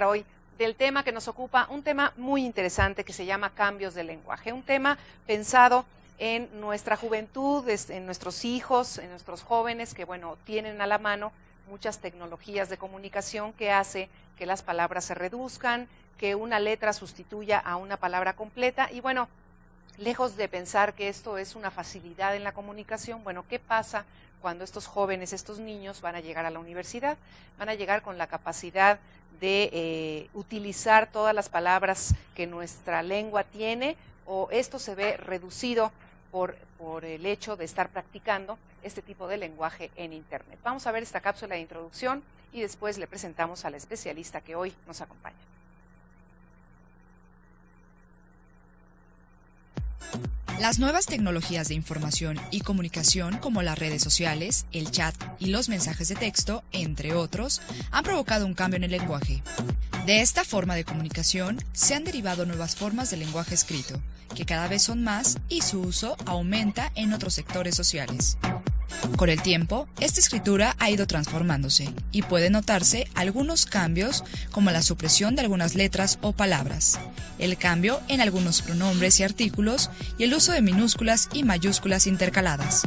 Hoy del tema que nos ocupa, un tema muy interesante que se llama cambios de lenguaje, un tema pensado en nuestra juventud, en nuestros hijos, en nuestros jóvenes que, bueno, tienen a la mano muchas tecnologías de comunicación que hace que las palabras se reduzcan, que una letra sustituya a una palabra completa y, bueno, lejos de pensar que esto es una facilidad en la comunicación, bueno, ¿qué pasa cuando estos jóvenes, estos niños van a llegar a la universidad? Van a llegar con la capacidad de utilizar todas las palabras que nuestra lengua tiene, o esto se ve reducido por el hecho de estar practicando este tipo de lenguaje en Internet. Vamos a ver esta cápsula de introducción y después le presentamos al especialista que hoy nos acompaña. Las nuevas tecnologías de información y comunicación, como las redes sociales, el chat y los mensajes de texto, entre otros, han provocado un cambio en el lenguaje. De esta forma de comunicación se han derivado nuevas formas de lenguaje escrito, que cada vez son más y su uso aumenta en otros sectores sociales. Con el tiempo, esta escritura ha ido transformándose y puede notarse algunos cambios como la supresión de algunas letras o palabras, el cambio en algunos pronombres y artículos y el uso de minúsculas y mayúsculas intercaladas.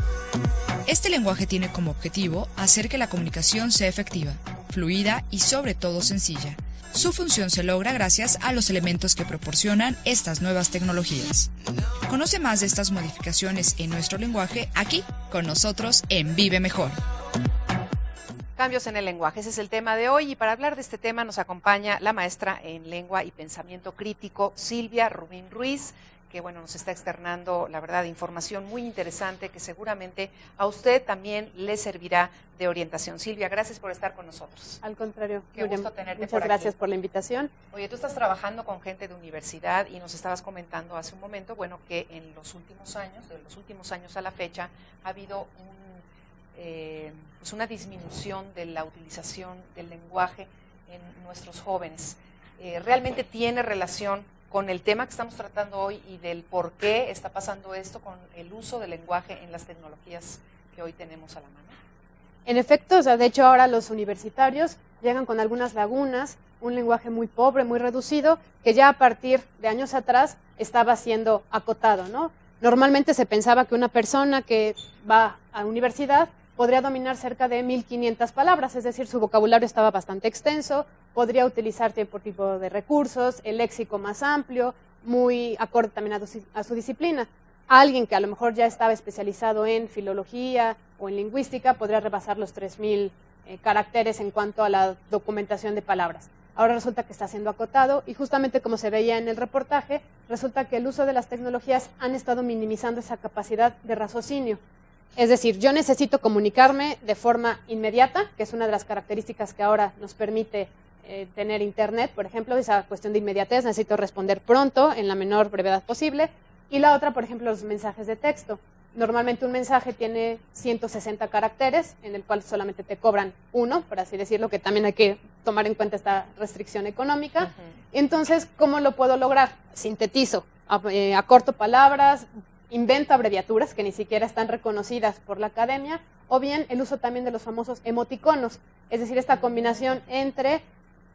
Este lenguaje tiene como objetivo hacer que la comunicación sea efectiva, fluida y sobre todo sencilla. Su función se logra gracias a los elementos que proporcionan estas nuevas tecnologías. Conoce más de estas modificaciones en nuestro lenguaje aquí, con nosotros en Vive Mejor. Cambios en el lenguaje, ese es el tema de hoy, y para hablar de este tema nos acompaña la maestra en lengua y pensamiento crítico, Silvia Rubín Ruiz, que, bueno, nos está externando, la verdad, información muy interesante que seguramente a usted también le servirá de orientación. Silvia, gracias por estar con nosotros. Al contrario, qué gusto tenerte muchas gracias por la invitación. Oye, tú estás trabajando con gente de universidad y nos estabas comentando hace un momento, bueno, que en los últimos años, de los últimos años a la fecha, ha habido pues una disminución de la utilización del lenguaje en nuestros jóvenes. ¿Realmente tiene relación con el tema que estamos tratando hoy y del por qué está pasando esto con el uso del lenguaje en las tecnologías que hoy tenemos a la mano? En efecto, o sea, de hecho ahora los universitarios llegan con algunas lagunas, un lenguaje muy pobre, muy reducido, que ya a partir de años atrás estaba siendo acotado, ¿no? Normalmente se pensaba que una persona que va a universidad podría dominar cerca de 1.500 palabras, es decir, su vocabulario estaba bastante extenso, podría utilizar tipo de recursos, el léxico más amplio, muy acorde también a su disciplina. Alguien que a lo mejor ya estaba especializado en filología o en lingüística podría rebasar los 3.000 caracteres en cuanto a la documentación de palabras. Ahora resulta que está siendo acotado y justamente como se veía en el reportaje, resulta que el uso de las tecnologías han estado minimizando esa capacidad de raciocinio. Es decir, yo necesito comunicarme de forma inmediata, que es una de las características que ahora nos permite tener Internet, por ejemplo, esa cuestión de inmediatez, necesito responder pronto, en la menor brevedad posible. Y la otra, por ejemplo, los mensajes de texto. Normalmente un mensaje tiene 160 caracteres, en el cual solamente te cobran uno, por así decirlo, que también hay que tomar en cuenta esta restricción económica. Entonces, ¿cómo lo puedo lograr? Sintetizo, acorto palabras, invento abreviaturas que ni siquiera están reconocidas por la academia, o bien el uso también de los famosos emoticonos, es decir, esta combinación entre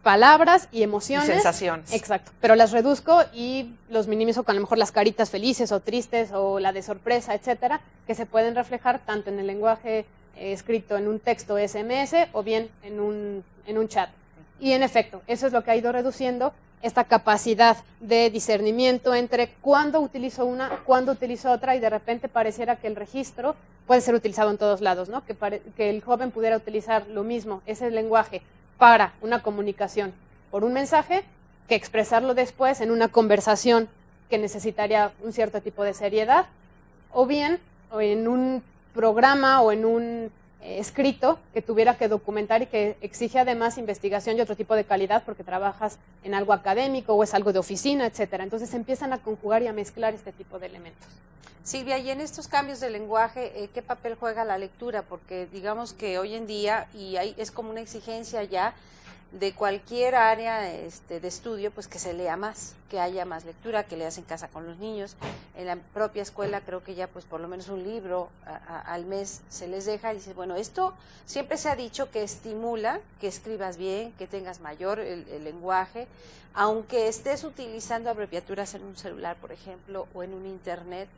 palabras y emociones. Y sensaciones. Exacto, pero las reduzco y los minimizo con a lo mejor las caritas felices o tristes o la de sorpresa, etcétera, que se pueden reflejar tanto en el lenguaje escrito en un texto SMS o bien en un chat. Y en efecto, eso es lo que ha ido reduciendo esta capacidad de discernimiento entre cuándo utilizo una, cuándo utilizo otra, y de repente pareciera que el registro puede ser utilizado en todos lados, ¿no? Que el joven pudiera utilizar lo mismo, ese lenguaje, para una comunicación por un mensaje, que expresarlo después en una conversación que necesitaría un cierto tipo de seriedad, o bien o en un programa o en un escrito que tuviera que documentar y que exige además investigación y otro tipo de calidad porque trabajas en algo académico o es algo de oficina, etcétera. Entonces empiezan a conjugar y a mezclar este tipo de elementos. Silvia, y en estos cambios de lenguaje, ¿qué papel juega la lectura? Porque digamos que hoy en día, y es como una exigencia ya, de cualquier área de estudio, pues que se lea más, que haya más lectura, que leas en casa con los niños. En la propia escuela creo que ya pues por lo menos un libro al mes se les deja, y dices, bueno, esto siempre se ha dicho que estimula que escribas bien, que tengas mayor el lenguaje, aunque estés utilizando abreviaturas en un celular, por ejemplo, o en un internet,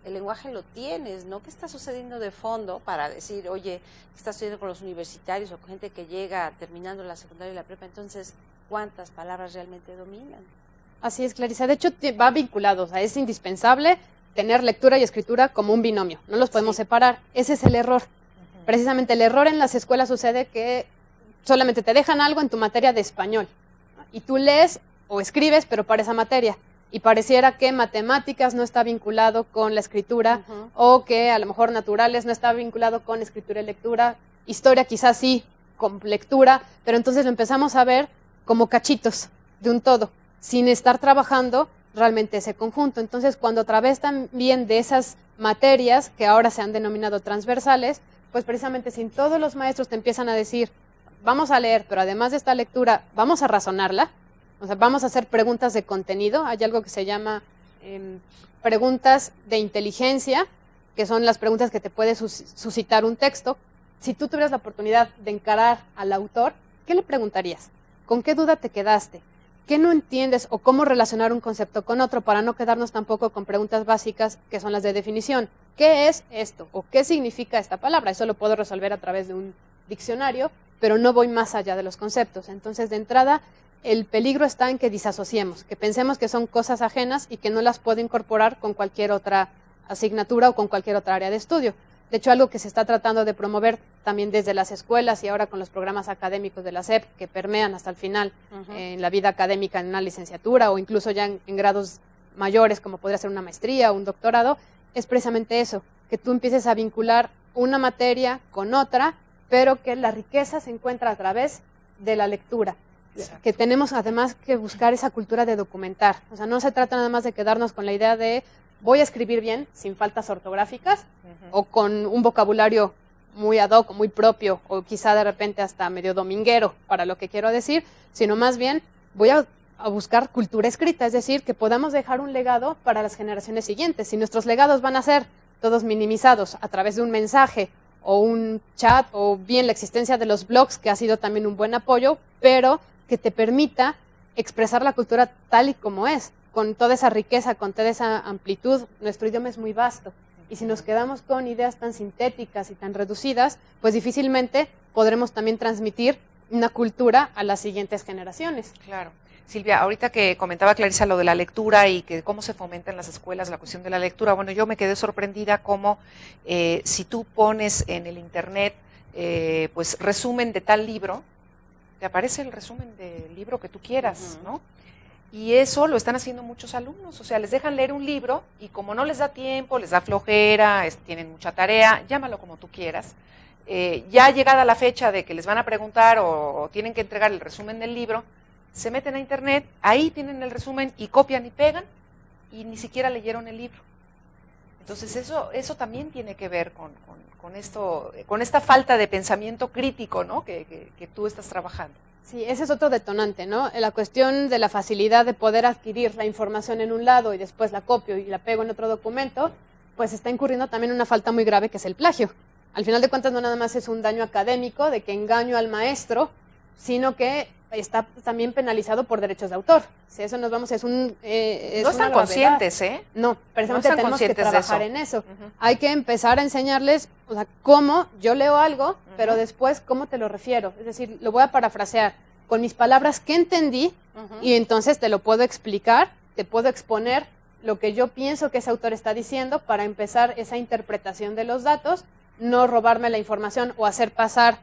el lenguaje lo tienes, ¿no? ¿Qué está sucediendo de fondo para decir, oye, qué está sucediendo con los universitarios o con gente que llega terminando la secundaria y la prepa? Entonces, ¿cuántas palabras realmente dominan? Así es, Clarisa. De hecho, va vinculado, o sea, es indispensable tener lectura y escritura como un binomio. No los podemos separar. Ese es el error. Precisamente el error en las escuelas sucede que solamente te dejan algo en tu materia de español, ¿no? Y tú lees o escribes, pero para esa materia. Y pareciera que matemáticas no está vinculado con la escritura, o que a lo mejor naturales no está vinculado con escritura y lectura, historia quizás sí, con lectura, pero entonces lo empezamos a ver como cachitos de un todo, sin estar trabajando realmente ese conjunto. Entonces, cuando a través también de esas materias que ahora se han denominado transversales, pues precisamente si todos los maestros te empiezan a decir, vamos a leer, pero además de esta lectura, vamos a razonarla, o sea, vamos a hacer preguntas de contenido. Hay algo que se llama preguntas de inteligencia, que son las preguntas que te puede suscitar un texto. Si tú tuvieras la oportunidad de encarar al autor, ¿qué le preguntarías? ¿Con qué duda te quedaste? ¿Qué no entiendes o cómo relacionar un concepto con otro para no quedarnos tampoco con preguntas básicas que son las de definición? ¿Qué es esto? ¿O qué significa esta palabra? Eso lo puedo resolver a través de un diccionario, pero no voy más allá de los conceptos. Entonces, de entrada, el peligro está en que disasociemos, que pensemos que son cosas ajenas y que no las puedo incorporar con cualquier otra asignatura o con cualquier otra área de estudio. De hecho, algo que se está tratando de promover también desde las escuelas y ahora con los programas académicos de la SEP, que permean hasta el final en la vida académica en una licenciatura o incluso ya en grados mayores, como podría ser una maestría o un doctorado, es precisamente eso, que tú empieces a vincular una materia con otra, pero que la riqueza se encuentra a través de la lectura. Exacto. Que tenemos además que buscar esa cultura de documentar. O sea, no se trata nada más de quedarnos con la idea de voy a escribir bien, sin faltas ortográficas, o con un vocabulario muy ad hoc, muy propio, o quizá de repente hasta medio dominguero para lo que quiero decir, sino más bien voy a buscar cultura escrita, es decir, que podamos dejar un legado para las generaciones siguientes. Si nuestros legados van a ser todos minimizados a través de un mensaje o un chat, o bien la existencia de los blogs, que ha sido también un buen apoyo, pero que te permita expresar la cultura tal y como es, con toda esa riqueza, con toda esa amplitud. Nuestro idioma es muy vasto, y si nos quedamos con ideas tan sintéticas y tan reducidas, pues difícilmente podremos también transmitir una cultura a las siguientes generaciones. Claro. Silvia, ahorita que comentaba Clarisa lo de la lectura y que cómo se fomenta en las escuelas la cuestión de la lectura, bueno, yo me quedé sorprendida cómo si tú pones en el internet pues resumen de tal libro, te aparece el resumen del libro que tú quieras, ¿no? Y eso lo están haciendo muchos alumnos, o sea, les dejan leer un libro y como no les da tiempo, les da flojera, tienen mucha tarea, llámalo como tú quieras, ya llegada la fecha de que les van a preguntar o tienen que entregar el resumen del libro, se meten a internet, ahí tienen el resumen y copian y pegan y ni siquiera leyeron el libro. Entonces eso también tiene que ver con esto, con esta falta de pensamiento crítico, ¿no? que tú estás trabajando. Sí, ese es otro detonante, ¿no? La cuestión de la facilidad de poder adquirir la información en un lado y después la copio y la pego en otro documento, pues está incurriendo también en una falta muy grave que es el plagio. Al final de cuentas no nada más es un daño académico de que engaño al maestro, sino que está también penalizado por derechos de autor. Si eso nos vamos, es no están conscientes, ¿eh? No, precisamente no tenemos que trabajar en eso. Hay que empezar a enseñarles, o sea, cómo yo leo algo, pero después cómo te lo refiero. Es decir, lo voy a parafrasear con mis palabras que entendí y entonces te lo puedo explicar, te puedo exponer lo que yo pienso que ese autor está diciendo para empezar esa interpretación de los datos, no robarme la información o hacer pasar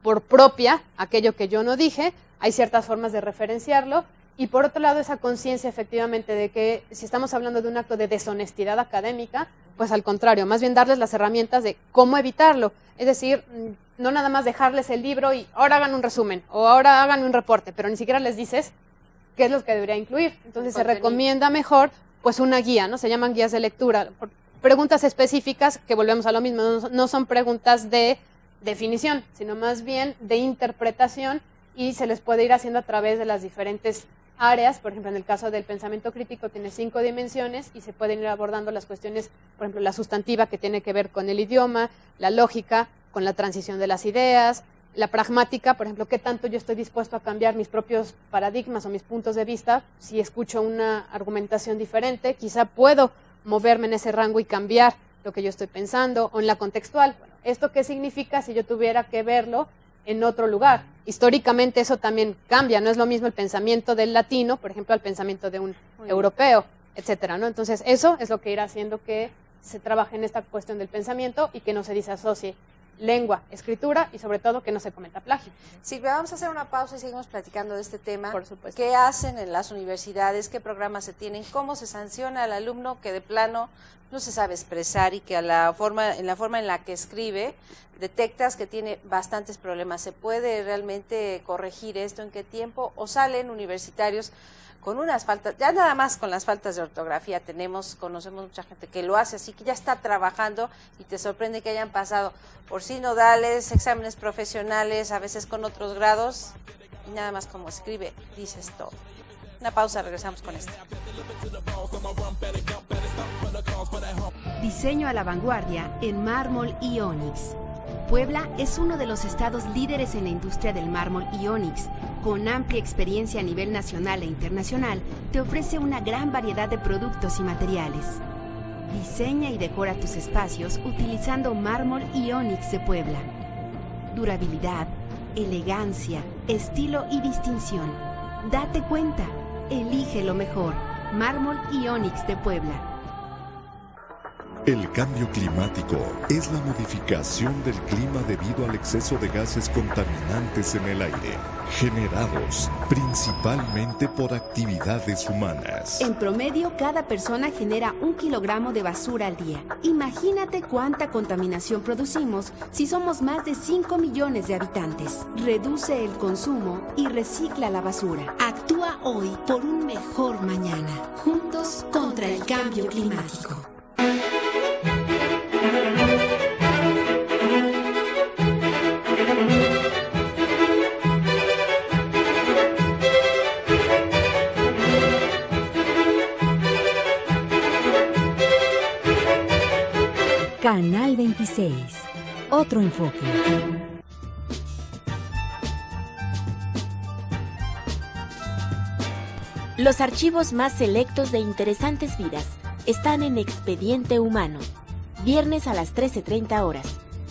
por propia aquello que yo no dije. Hay ciertas formas de referenciarlo y por otro lado esa conciencia efectivamente de que si estamos hablando de un acto de deshonestidad académica, pues al contrario, más bien darles las herramientas de cómo evitarlo. Es decir, no nada más dejarles el libro y ahora hagan un resumen o ahora hagan un reporte, pero ni siquiera les dices qué es lo que debería incluir. Entonces se recomienda mejor pues una guía, ¿no? Se llaman guías de lectura. Preguntas específicas que volvemos a lo mismo, no son preguntas de definición, sino más bien de interpretación y se les puede ir haciendo a través de las diferentes áreas. Por ejemplo, en el caso del pensamiento crítico tiene 5 dimensiones y se pueden ir abordando las cuestiones, por ejemplo, la sustantiva, que tiene que ver con el idioma, la lógica, con la transición de las ideas, la pragmática, por ejemplo, qué tanto yo estoy dispuesto a cambiar mis propios paradigmas o mis puntos de vista si escucho una argumentación diferente, quizá puedo moverme en ese rango y cambiar lo que yo estoy pensando, o en la contextual. Bueno, ¿esto qué significa si yo tuviera que verlo en otro lugar? Históricamente eso también cambia, no es lo mismo el pensamiento del latino, por ejemplo, al pensamiento de un europeo, etcétera, ¿no? Entonces, eso es lo que irá haciendo que se trabaje en esta cuestión del pensamiento y que no se disasocie lengua, escritura y sobre todo que no se cometa plagio. Silvia, vamos a hacer una pausa y seguimos platicando de este tema. Por supuesto. ¿Qué hacen en las universidades? ¿Qué programas se tienen? ¿Cómo se sanciona al alumno que de plano no se sabe expresar y que en la forma en la que escribe detectas que tiene bastantes problemas? ¿Se puede realmente corregir esto? ¿En qué tiempo? ¿O salen universitarios con unas faltas, ya nada más con las faltas de ortografía conocemos mucha gente que lo hace, así que ya está trabajando y te sorprende que hayan pasado por sinodales, exámenes profesionales, a veces con otros grados, y nada más como escribe, dices todo. Una pausa, regresamos con esto. Diseño a la vanguardia en mármol y ónix. Puebla es uno de los estados líderes en la industria del mármol y ónix. Con amplia experiencia a nivel nacional e internacional, te ofrece una gran variedad de productos y materiales. Diseña y decora tus espacios utilizando mármol y ónix de Puebla. Durabilidad, elegancia, estilo y distinción. Date cuenta, elige lo mejor. Mármol y ónix de Puebla. El cambio climático es la modificación del clima debido al exceso de gases contaminantes en el aire, generados principalmente por actividades humanas. En promedio, cada persona genera 1 kilogramo de basura al día. Imagínate cuánta contaminación producimos si somos más de 5 millones de habitantes. Reduce el consumo y recicla la basura. Actúa hoy por un mejor mañana. Juntos contra el cambio climático. Canal 26. Otro enfoque. Los archivos más selectos de interesantes vidas están en Expediente Humano. Viernes a las 13:30 horas.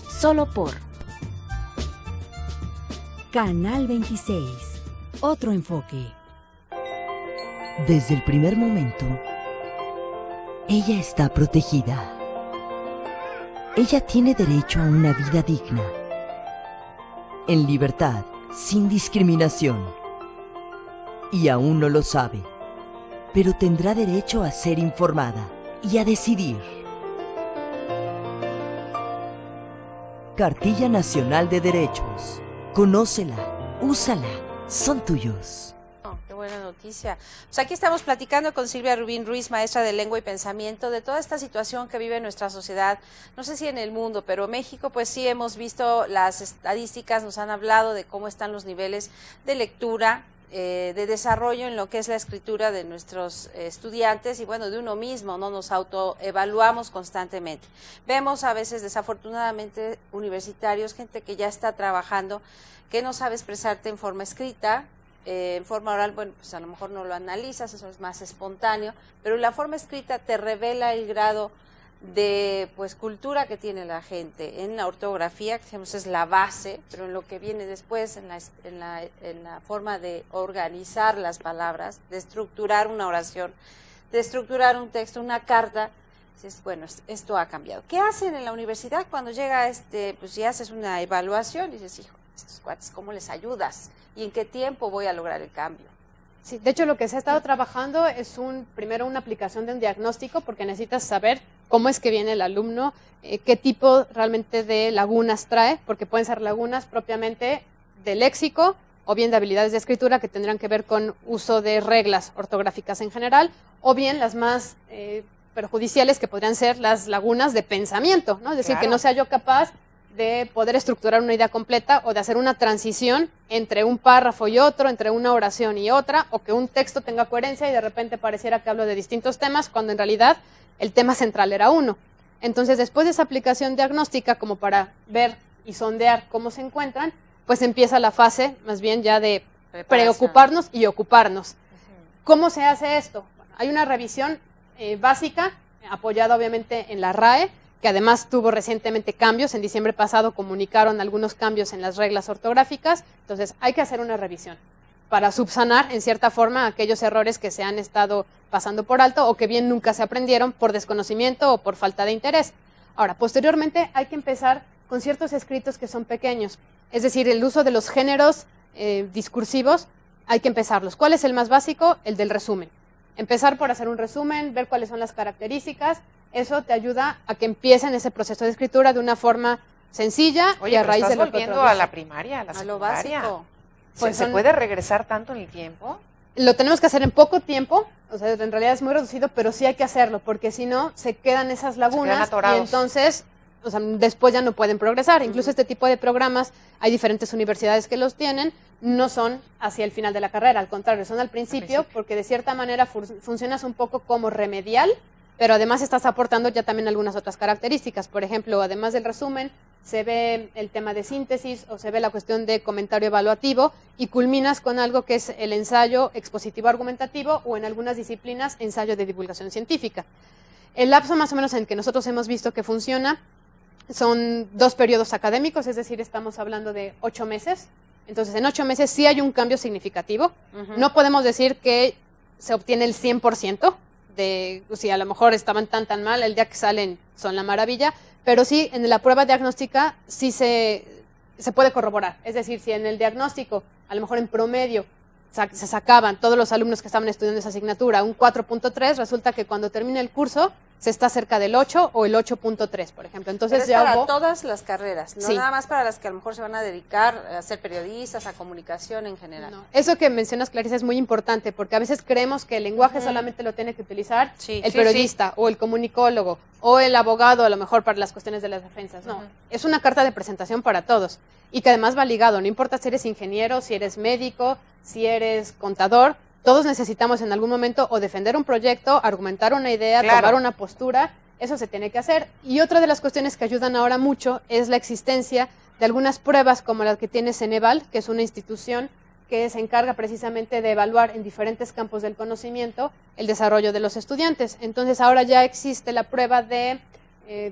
Solo por Canal 26. Otro enfoque. Desde el primer momento, ella está protegida. Ella tiene derecho a una vida digna, en libertad, sin discriminación. Y aún no lo sabe, pero tendrá derecho a ser informada y a decidir. Cartilla Nacional de Derechos. Conócela, úsala, son tuyos. Qué buena noticia. Pues aquí estamos platicando con Silvia Rubín Ruiz, maestra de Lengua y Pensamiento, de toda esta situación que vive nuestra sociedad, no sé si en el mundo, pero México, pues sí hemos visto las estadísticas, nos han hablado de cómo están los niveles de lectura, de desarrollo en lo que es la escritura de nuestros estudiantes y bueno, de uno mismo, ¿no? Nos autoevaluamos constantemente. Vemos a veces, desafortunadamente, universitarios, gente que ya está trabajando, que no sabe expresarte en forma escrita, en forma oral, bueno, pues a lo mejor no lo analizas, eso es más espontáneo, pero la forma escrita te revela el grado de pues cultura que tiene la gente. En la ortografía, que decimos es la base, pero en lo que viene después, en la forma de organizar las palabras, de estructurar una oración, de estructurar un texto, una carta, bueno, esto ha cambiado. ¿Qué hacen en la universidad cuando llega pues si haces una evaluación y dices, hijo, estos cuates, ¿cómo les ayudas? ¿Y en qué tiempo voy a lograr el cambio? Sí, de hecho lo que se ha estado trabajando es primero una aplicación de un diagnóstico, porque necesitas saber cómo es que viene el alumno, qué tipo realmente de lagunas trae, porque pueden ser lagunas propiamente de léxico o bien de habilidades de escritura que tendrán que ver con uso de reglas ortográficas en general, o bien las más perjudiciales que podrían ser las lagunas de pensamiento, ¿no? Es decir, claro, que no sea yo capaz de poder estructurar una idea completa o de hacer una transición entre un párrafo y otro, entre una oración y otra, o que un texto tenga coherencia y de repente pareciera que hablo de distintos temas, cuando en realidad el tema central era uno. Entonces, después de esa aplicación diagnóstica, como para ver y sondear cómo se encuentran, pues empieza la fase más bien ya de preocuparnos y ocuparnos. ¿Cómo se hace esto? Bueno, hay una revisión básica, apoyada obviamente en la RAE, que además tuvo recientemente cambios. En diciembre pasado comunicaron algunos cambios en las reglas ortográficas. Entonces, hay que hacer una revisión para subsanar, en cierta forma, aquellos errores que se han estado pasando por alto o que bien nunca se aprendieron por desconocimiento o por falta de interés. Ahora, posteriormente, hay que empezar con ciertos escritos que son pequeños. Es decir, el uso de los géneros discursivos, hay que empezarlos. ¿Cuál es el más básico? El del resumen. Empezar por hacer un resumen, ver cuáles son las características. Eso te ayuda a que empiecen ese proceso de escritura de una forma sencilla. Oye, y a raíz estás de lo que volviendo a la primaria, a la secundaria. A lo básico. Pues ¿Se puede regresar tanto en el tiempo? Lo tenemos que hacer en poco tiempo, o sea, en realidad es muy reducido, pero sí hay que hacerlo, porque si no, se quedan esas lagunas y entonces, o sea, después ya no pueden progresar. Incluso este tipo de programas, hay diferentes universidades que los tienen, no son hacia el final de la carrera, al contrario, son al principio, porque de cierta manera funcionas un poco como remedial, pero además estás aportando ya también algunas otras características. Por ejemplo, además del resumen, se ve el tema de síntesis o se ve la cuestión de comentario evaluativo y culminas con algo que es el ensayo expositivo argumentativo o en algunas disciplinas ensayo de divulgación científica. El lapso más o menos en que nosotros hemos visto que funciona son 2 periodos académicos, es decir, estamos hablando de 8 meses. Entonces, en 8 meses sí hay un cambio significativo. No podemos decir que se obtiene el 100%, de si a lo mejor estaban tan mal, el día que salen son la maravilla, pero sí en la prueba diagnóstica sí se puede corroborar. Es decir, si en el diagnóstico, a lo mejor en promedio, se sacaban todos los alumnos que estaban estudiando esa asignatura un 4.3, resulta que cuando termina el curso se está cerca del 8 o el 8.3, por ejemplo. Entonces, pero es ya para todas las carreras, no sí. Nada más para las que a lo mejor se van a dedicar a ser periodistas, a comunicación en general. No. Eso que mencionas, Clarisa, es muy importante, porque a veces creemos que el lenguaje solamente lo tiene que utilizar el periodista o el comunicólogo o el abogado, a lo mejor para las cuestiones de las defensas. No, es una carta de presentación para todos y que además va ligado, no importa si eres ingeniero, si eres médico, si eres contador. Todos necesitamos en algún momento o defender un proyecto, argumentar una idea, tomar una postura, eso se tiene que hacer. Y otra de las cuestiones que ayudan ahora mucho es la existencia de algunas pruebas como la que tiene Ceneval, que es una institución que se encarga precisamente de evaluar en diferentes campos del conocimiento el desarrollo de los estudiantes. Entonces ahora ya existe la prueba de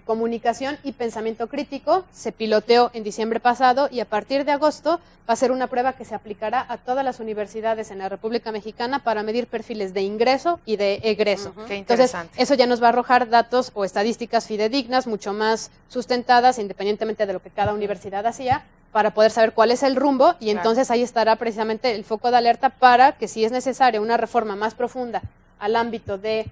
comunicación y pensamiento crítico, se piloteó en diciembre pasado y a partir de agosto va a ser una prueba que se aplicará a todas las universidades en la República Mexicana para medir perfiles de ingreso y de egreso. Qué interesante. Entonces, eso ya nos va a arrojar datos o estadísticas fidedignas, mucho más sustentadas, independientemente de lo que cada universidad hacía, para poder saber cuál es el rumbo y entonces ahí estará precisamente el foco de alerta para que si es necesaria una reforma más profunda al ámbito de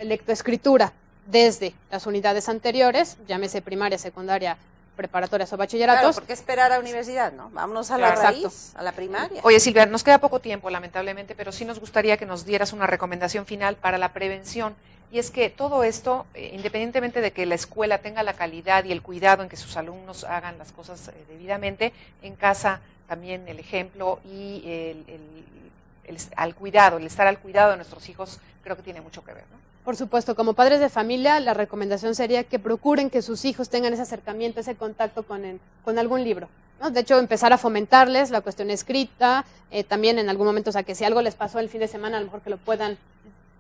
lectoescritura, desde las unidades anteriores, llámese primaria, secundaria, preparatorias o bachilleratos. Claro, ¿por qué esperar a universidad, no? Vámonos a la raíz, a la primaria. Oye, Silvia, nos queda poco tiempo, lamentablemente, pero sí nos gustaría que nos dieras una recomendación final para la prevención. Y es que todo esto, independientemente de que la escuela tenga la calidad y el cuidado en que sus alumnos hagan las cosas debidamente, en casa también el ejemplo y el estar al cuidado de nuestros hijos, creo que tiene mucho que ver, ¿no? Por supuesto, como padres de familia, la recomendación sería que procuren que sus hijos tengan ese acercamiento, ese contacto con algún libro, ¿no? De hecho, empezar a fomentarles la cuestión escrita, también en algún momento, o sea, que si algo les pasó el fin de semana, a lo mejor que lo puedan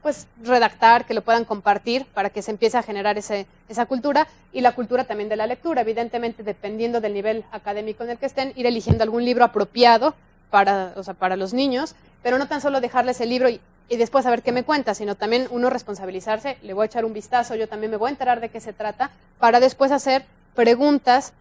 pues redactar, que lo puedan compartir para que se empiece a generar esa cultura y la cultura también de la lectura, evidentemente dependiendo del nivel académico en el que estén, ir eligiendo algún libro apropiado para los niños, pero no tan solo dejarles el libro y después a ver qué me cuenta, sino también uno responsabilizarse, le voy a echar un vistazo, yo también me voy a enterar de qué se trata, para después hacer preguntas,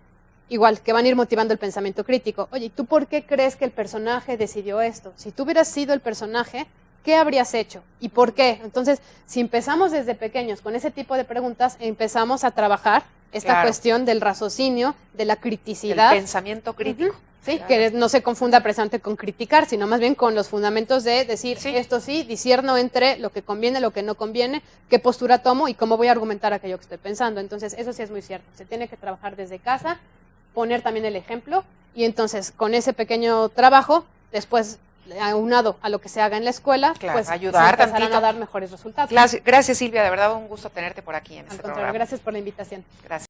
igual, que van a ir motivando el pensamiento crítico. Oye, ¿tú por qué crees que el personaje decidió esto? Si tú hubieras sido el personaje, ¿qué habrías hecho? ¿Y por qué? Entonces, si empezamos desde pequeños con ese tipo de preguntas, empezamos a trabajar esta cuestión del raciocinio, de la criticidad. El pensamiento crítico. Sí, que no se confunda precisamente con criticar, sino más bien con los fundamentos de decir, esto sí, discierno entre lo que conviene, lo que no conviene, qué postura tomo y cómo voy a argumentar aquello que estoy pensando. Entonces, eso sí es muy cierto. Se tiene que trabajar desde casa poner también el ejemplo y entonces con ese pequeño trabajo, después aunado a lo que se haga en la escuela, Claro, pues ayudar se empezarán tantito. a dar mejores resultados. Gracias, Silvia, de verdad un gusto tenerte por aquí en Al este contrario, programa. gracias por la invitación. Gracias.